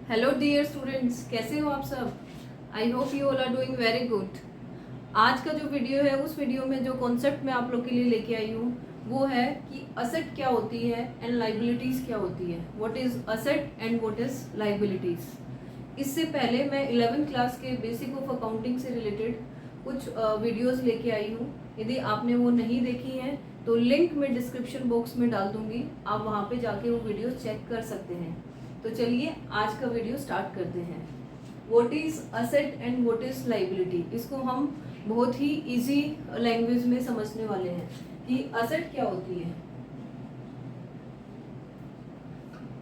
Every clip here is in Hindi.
हेलो डियर स्टूडेंट्स, कैसे हो आप सब। I hope you all are doing very good. आज का जो वीडियो है, उस वीडियो में जो कॉन्सेप्ट मैं आप लोग के लिए लेके आई हूँ वो है कि असेट क्या होती है एंड लाइबिलिटीज़ क्या होती है। What is asset and what is liabilities. इससे पहले मैं 11th क्लास के बेसिक ऑफ अकाउंटिंग से रिलेटेड कुछ वीडियोज़ लेके आई हूँ। यदि आपने वो नहीं देखी हैं तो लिंक मैं डिस्क्रिप्शन बॉक्स में डाल दूँगी, आप वहाँ पे जाके वो वीडियो चेक कर सकते हैं। तो चलिए आज का वीडियो स्टार्ट करते हैं। What is asset and what is liability, इसको हम बहुत ही इजी लैंग्वेज में समझने वाले हैं कि असेट क्या होती है।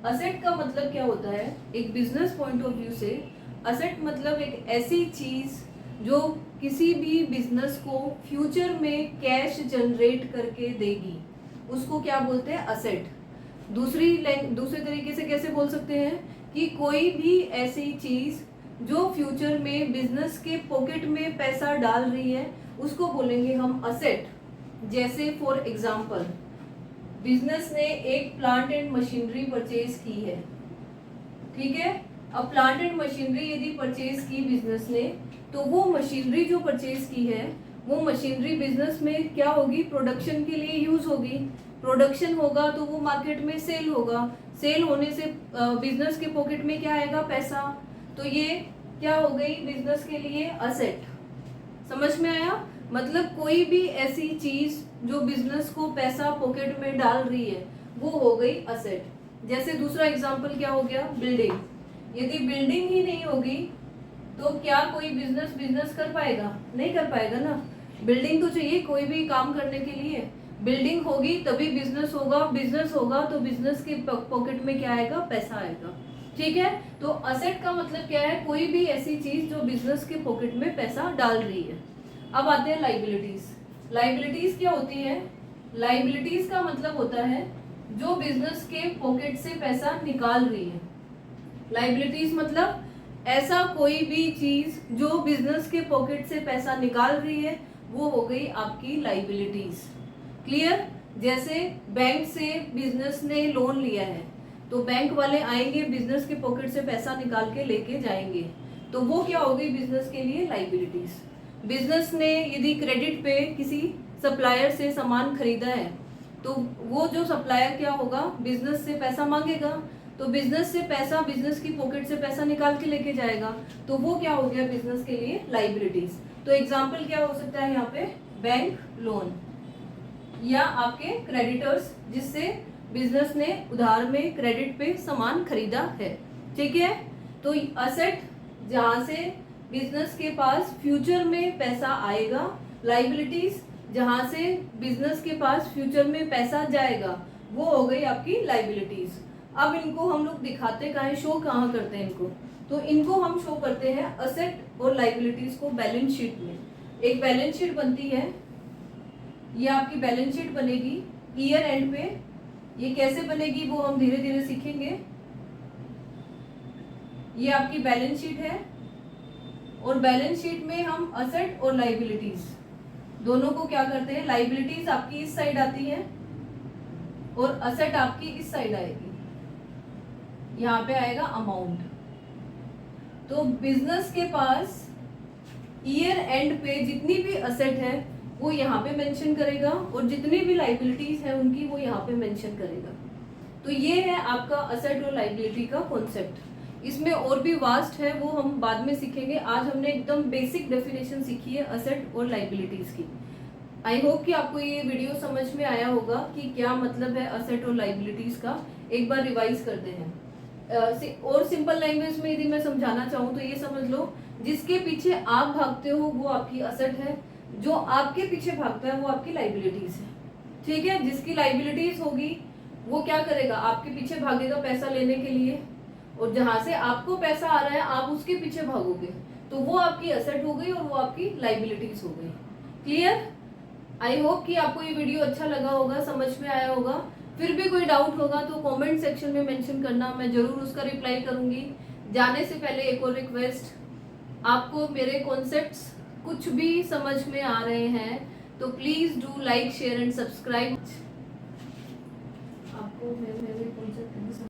असेट का मतलब क्या होता है, एक बिजनेस पॉइंट ऑफ व्यू से असेट मतलब एक ऐसी चीज जो किसी भी बिजनेस को फ्यूचर में कैश जनरेट करके देगी, उसको क्या बोलते हैं, असेट। दूसरे तरीके से कैसे बोल सकते हैं कि कोई भी ऐसी चीज जो फ्यूचर में बिजनेस के पॉकेट में पैसा डाल रही है उसको बोलेंगे हम असेट। जैसे फॉर एग्जांपल, बिजनेस ने एक प्लांट एंड मशीनरी परचेज की है, ठीक है। अब प्लांट एंड मशीनरी यदि परचेज की बिजनेस ने, तो वो मशीनरी जो परचेज की है वो मशीनरी बिजनेस में क्या होगी, प्रोडक्शन के लिए यूज होगी। प्रोडक्शन होगा तो वो मार्केट में सेल होगा, सेल होने से बिजनेस के पॉकेट में क्या आएगा, पैसा। तो ये क्या हो गई, बिजनेस के लिए असेट। समझ में आया। मतलब कोई भी ऐसी चीज जो बिजनेस को पैसा पॉकेट में डाल रही है वो हो गई असेट। जैसे दूसरा एग्जांपल क्या हो गया, बिल्डिंग। यदि बिल्डिंग ही नहीं होगी तो क्या कोई बिजनेस कर पाएगा, नहीं कर पाएगा ना। बिल्डिंग तो चाहिए कोई भी काम करने के लिए। बिल्डिंग होगी तभी बिजनेस होगा, बिजनेस होगा तो बिजनेस के पॉकेट में क्या आएगा, पैसा आएगा, ठीक है। तो असेट का मतलब क्या है, कोई भी ऐसी चीज जो बिजनेस के पॉकेट में पैसा डाल रही है। अब आते हैं लाइबिलिटीज। लाइबिलिटीज क्या होती है, लाइबिलिटीज का मतलब होता है जो बिजनेस के पॉकेट से पैसा निकाल रही है। लाइबिलिटीज मतलब ऐसा कोई भी चीज जो बिजनेस के पॉकेट से पैसा निकाल रही है वो हो गई आपकी लाइबिलिटीज। क्लियर। जैसे बैंक से बिजनेस ने लोन लिया है तो बैंक वाले आएंगे, बिजनेस के पॉकेट से पैसा निकाल के लेके जाएंगे, तो वो क्या हो गई, बिजनेस के लिए लाइबिलिटीज। बिजनेस ने यदि क्रेडिट पे किसी सप्लायर से सामान खरीदा है तो वो जो सप्लायर क्या होगा, बिजनेस से पैसा मांगेगा, तो बिजनेस से पैसा, बिजनेस की पॉकेट से पैसा निकाल के लेके जाएगा, तो वो क्या हो गया, बिजनेस के लिए लाइबिलिटीज। तो एग्जाम्पल क्या हो सकता है यहाँ पे, बैंक लोन या आपके क्रेडिटर्स, जिससे बिजनेस ने उधार में क्रेडिट पे सामान खरीदा है, ठीक है। तो असेट जहां से बिजनेस के पास फ्यूचर में पैसा आएगा, लाइबिलिटीज जहां से बिजनेस के पास फ्यूचर में पैसा जाएगा, वो हो गई आपकी लाइबिलिटीज। अब इनको हम लोग दिखाते कहाँ हैं, शो कहाँ करते हैं इनको, तो इनको हम शो करते हैं असेट और लाइबिलिटीज को बैलेंस शीट में। एक बैलेंस शीट बनती है, ये आपकी बैलेंस शीट बनेगी ईयर एंड पे। ये कैसे बनेगी वो हम धीरे धीरे सीखेंगे। ये आपकी बैलेंस शीट है और बैलेंस शीट में हम असेट और लाइबिलिटीज दोनों को क्या करते हैं, लाइबिलिटीज आपकी इस साइड आती है और असेट आपकी इस साइड आएगी। यहाँ पे आएगा अमाउंट। तो बिजनेस के पास ईयर एंड पे जितनी भी असेट है वो यहाँ पे मेंशन करेगा और जितनी भी लाइबिलिटीज है उनकी वो यहाँ पे मेंशन करेगा। तो ये है आपका असेट और लाइबिलिटी का कॉन्सेप्ट। इसमें और भी वास्ट है, वो हम बाद में सीखेंगे। आज हमने एकदम बेसिक डेफिनेशन सीखी है असेट और लाइबिलिटीज की। आई होप कि आपको ये वीडियो समझ में आया होगा कि क्या मतलब है असेट और लाइबिलिटीज का। एक बार रिवाइज करते हैं और सिंपल लैंग्वेज में यदि मैं समझाना चाहूँ तो ये समझ लो, जिसके पीछे आप भागते हो वो आपकी असेट है, जो आपके पीछे भागता है वो आपकी लाइबिलिटीज है, ठीक है। जिसकी लाइबिलिटीज होगी वो क्या करेगा, आपके पीछे भागेगा पैसा लेने के लिए, और जहां से आपको पैसा आ रहा है आप उसके पीछे भागोगे, तो वो आपकी असेट हो गई और वो आपकी लाइबिलिटीज हो गई। क्लियर। आई होप कि आपको ये वीडियो अच्छा लगा होगा, समझ में आया होगा। फिर भी कोई डाउट होगा तो कमेंट सेक्शन में मेंशन करना, मैं जरूर उसका रिप्लाई करूंगी। जाने से पहले एक और रिक्वेस्ट, आपको मेरे कॉन्सेप्ट्स कुछ भी समझ में आ रहे हैं तो please do like, share and subscribe. आपको मेरे कॉन्सेप्ट